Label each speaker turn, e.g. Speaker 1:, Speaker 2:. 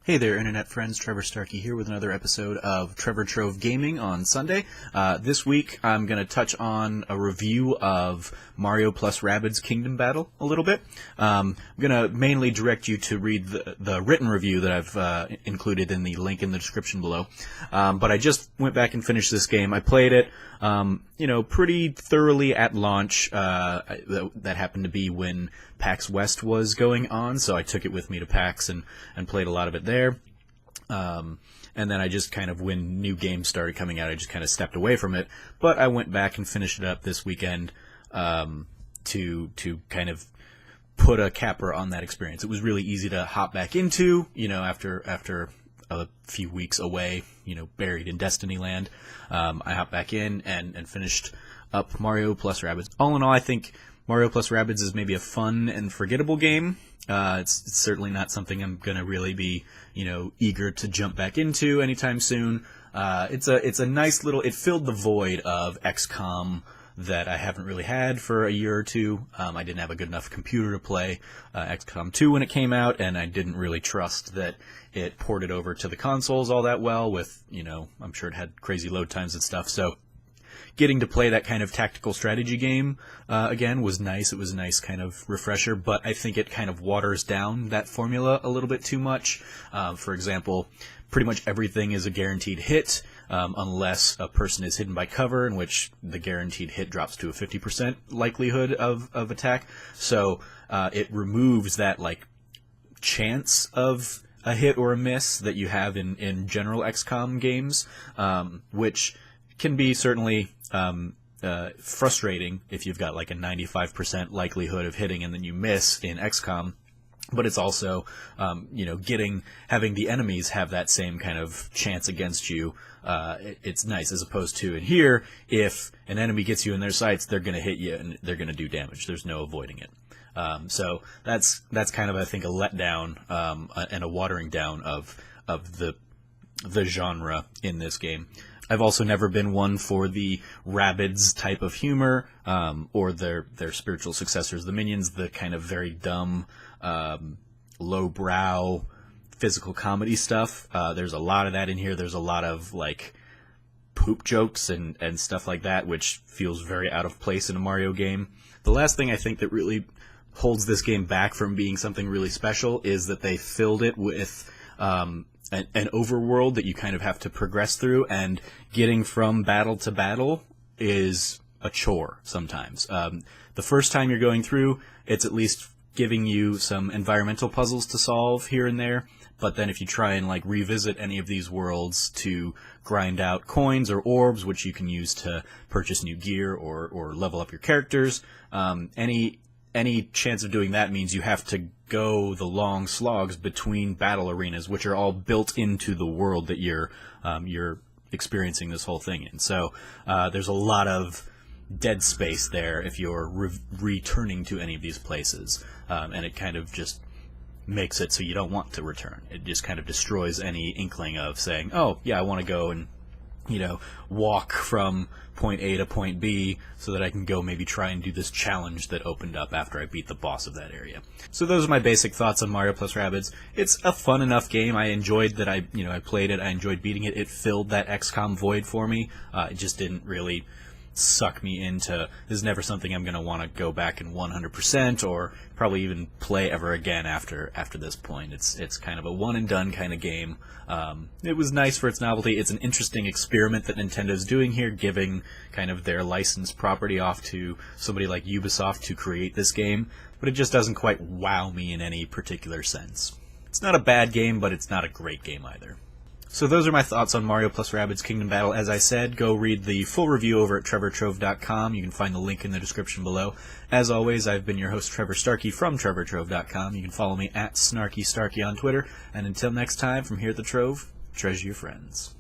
Speaker 1: Hey there, internet friends. Trevor Starkey here with another episode of Trevor Trove Gaming on Sunday. This week, I'm going to touch on a review of Mario plus Rabbids Kingdom Battle a little bit. I'm going to mainly direct you to read the written review that I've included in the link in the description below. But I just went back and finished this game. I played it, pretty thoroughly at launch. That happened to be when PAX West was going on, so I took it with me to PAX and played a lot of it there. And then I just kind of, when new games started coming out, I just kind of stepped away from it. But I went back and finished it up this weekend to kind of put a capper on that experience. It was really easy to hop back into, after a few weeks away, buried in Destiny land. I hopped back in and finished up Mario plus Rabbids. All in all, I think Mario plus Rabbids is maybe a fun and forgettable game. It's certainly not something I'm going to really be, eager to jump back into anytime soon. It's a nice little, it filled the void of XCOM that I haven't really had for a year or two. I didn't have a good enough computer to play XCOM 2 when it came out, and I didn't really trust that it ported over to the consoles all that well with, I'm sure it had crazy load times and stuff. So getting to play that kind of tactical strategy game again was nice. It was a nice kind of refresher, but I think it kind of waters down that formula a little bit too much. For example, pretty much everything is a guaranteed hit, unless a person is hidden by cover, in which the guaranteed hit drops to a 50% likelihood of attack. So it removes that chance of a hit or a miss that you have in general XCOM games, which can be certainly frustrating if you've got a 95% likelihood of hitting and then you miss in XCOM. But it's also, having the enemies have that same kind of chance against you. It's nice, as opposed to in here, if an enemy gets you in their sights, they're going to hit you and they're going to do damage. There's no avoiding it. So that's kind of, I think, a letdown and a watering down of the genre in this game. I've also never been one for the Rabbids type of humor, or their spiritual successors, the Minions, the kind of very dumb, lowbrow, physical comedy stuff. There's a lot of that in here. There's a lot of, poop jokes and stuff like that, which feels very out of place in a Mario game. The last thing I think that really holds this game back from being something really special is that they filled it with an overworld that you kind of have to progress through, and getting from battle to battle is a chore sometimes. The first time you're going through, it's at least giving you some environmental puzzles to solve here and there, but then if you try and revisit any of these worlds to grind out coins or orbs, which you can use to purchase new gear or level up your characters, any chance of doing that means you have to go the long slogs between battle arenas, which are all built into the world that you're experiencing this whole thing in. So there's a lot of dead space there if you're returning to any of these places, and it kind of just makes it so you don't want to return. It just kind of destroys any inkling of saying, oh, yeah, I want to go and walk from point A to point B so that I can go maybe try and do this challenge that opened up after I beat the boss of that area. So those are my basic thoughts on Mario plus Rabbids. It's a fun enough game. I enjoyed that I played it. I enjoyed beating it. It filled that XCOM void for me. It just didn't really suck me into, this is never something I'm going to want to go back and 100% or probably even play ever again after this point. It's kind of a one and done kind of game. It was nice for its novelty. It's an interesting experiment that Nintendo's doing here, giving kind of their licensed property off to somebody like Ubisoft to create this game, but it just doesn't quite wow me in any particular sense. It's not a bad game, but it's not a great game either. So those are my thoughts on Mario plus Rabbids Kingdom Battle. As I said, go read the full review over at trevortrove.com. You can find the link in the description below. As always, I've been your host, Trevor Starkey from trevortrove.com. You can follow me at SnarkyStarkey on Twitter. And until next time, from here at the Trove, treasure your friends.